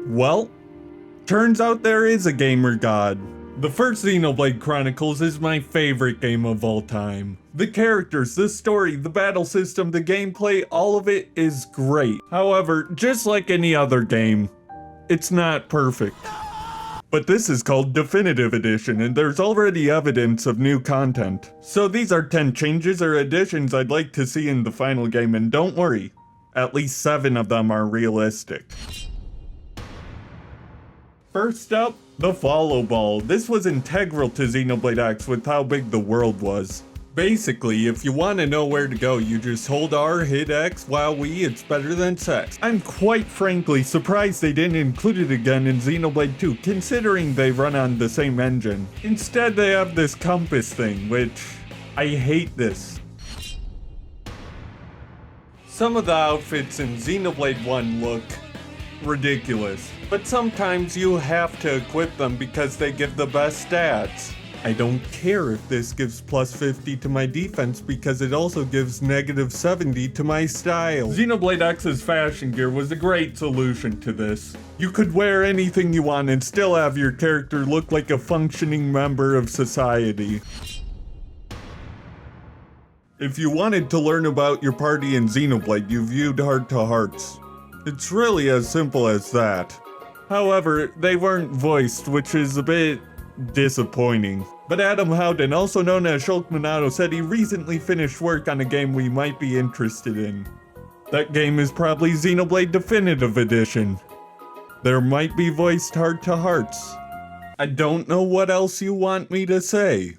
Well, turns out there is a gamer god. The first Xenoblade Chronicles is my favorite game of all time. The characters, the story, the battle system, the gameplay, all of it is great. However, just like any other game, it's not perfect. But this is called Definitive Edition, and there's already evidence of new content. So these are 10 changes or additions I'd like to see in the final game, and don't worry, at least 7 of them are realistic. First up, the follow ball. This was integral to Xenoblade X with how big the world was. Basically, if you want to know where to go, you just hold R, hit X, while it's better than sex. I'm quite frankly surprised they didn't include it again in Xenoblade 2, considering they run on the same engine. Instead, they have this compass thing, which I hate this. Some of the outfits in Xenoblade 1 look ridiculous, but sometimes you have to equip them because they give the best stats. I don't care if this gives plus 50 to my defense because it also gives negative 70 to my style. Xenoblade X's fashion gear was a great solution to this. You could wear anything you want and still have your character look like a functioning member of society. If you wanted to learn about your party in Xenoblade, you viewed Heart to Hearts. It's really as simple as that. However, they weren't voiced, which is a bit disappointing. But Adam Howden, also known as Shulk Monado, said he recently finished work on a game we might be interested in. That game is probably Xenoblade Definitive Edition. There might be voiced Heart to Hearts. I don't know what else you want me to say.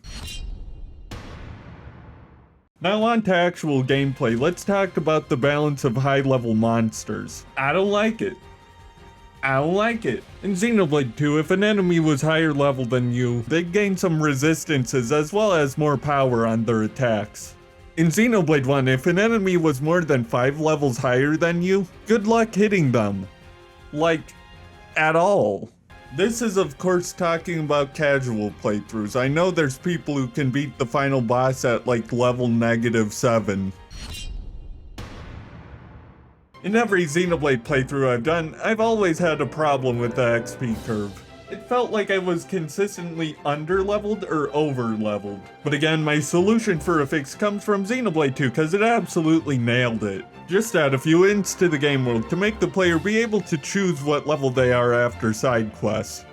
Now on to actual gameplay, let's talk about the balance of high-level monsters. I don't like it. In Xenoblade 2, if an enemy was higher level than you, they'd gain some resistances as well as more power on their attacks. In Xenoblade 1, if an enemy was more than 5 levels higher than you, good luck hitting them. Like, at all. This is of course talking about casual playthroughs. I know there's people who can beat the final boss at like level -7. In every Xenoblade playthrough I've done, I've always had a problem with the XP curve. It felt like I was consistently under-leveled or over-leveled. But again, my solution for a fix comes from Xenoblade 2 because it absolutely nailed it. Just add a few ints to the game world to make the player be able to choose what level they are after side quests.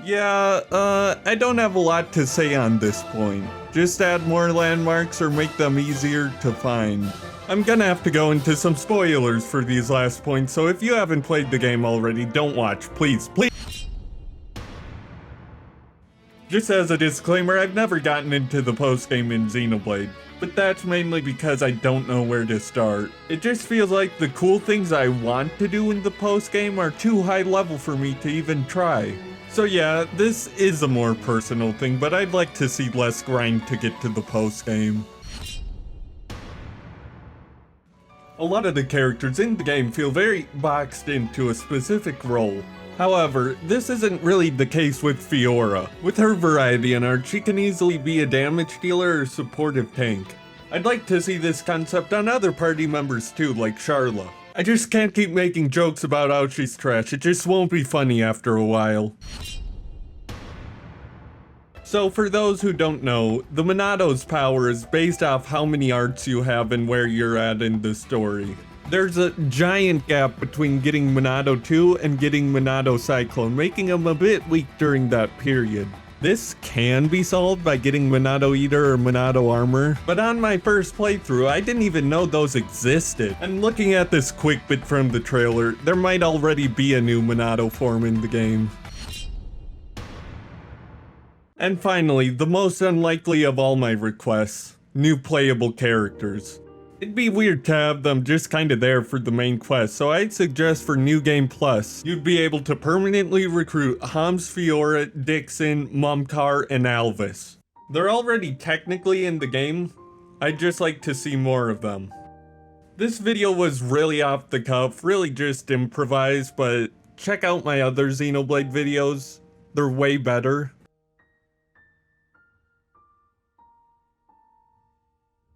Yeah, I don't have a lot to say on this point. Just add more landmarks or make them easier to find. I'm gonna have to go into some spoilers for these last points, so if you haven't played the game already, don't watch, please. Just as a disclaimer, I've never gotten into the post-game in Xenoblade, but that's mainly because I don't know where to start. It just feels like the cool things I want to do in the post-game are too high level for me to even try. So yeah, this is a more personal thing, but I'd like to see less grind to get to the post-game. A lot of the characters in the game feel very boxed into a specific role. However, this isn't really the case with Fiora. With her variety in art, she can easily be a damage dealer or supportive tank. I'd like to see this concept on other party members too, like Sharla. I just can't keep making jokes about how she's trash, it just won't be funny after a while. So for those who don't know, the Monado's power is based off how many arts you have and where you're at in the story. There's a giant gap between getting Monado 2 and getting Monado Cyclone, making him a bit weak during that period. This can be solved by getting Monado Eater or Monado Armor, but on my first playthrough I didn't even know those existed. And looking at this quick bit from the trailer, there might already be a new Monado form in the game. And finally, the most unlikely of all my requests, new playable characters. It'd be weird to have them just kinda there for the main quest, so I'd suggest for New Game Plus, you'd be able to permanently recruit Hams, Fiora, Dixon, Mumkar, and Alvis. They're already technically in the game, I'd just like to see more of them. This video was really off the cuff, really just improvised, but check out my other Xenoblade videos, they're way better.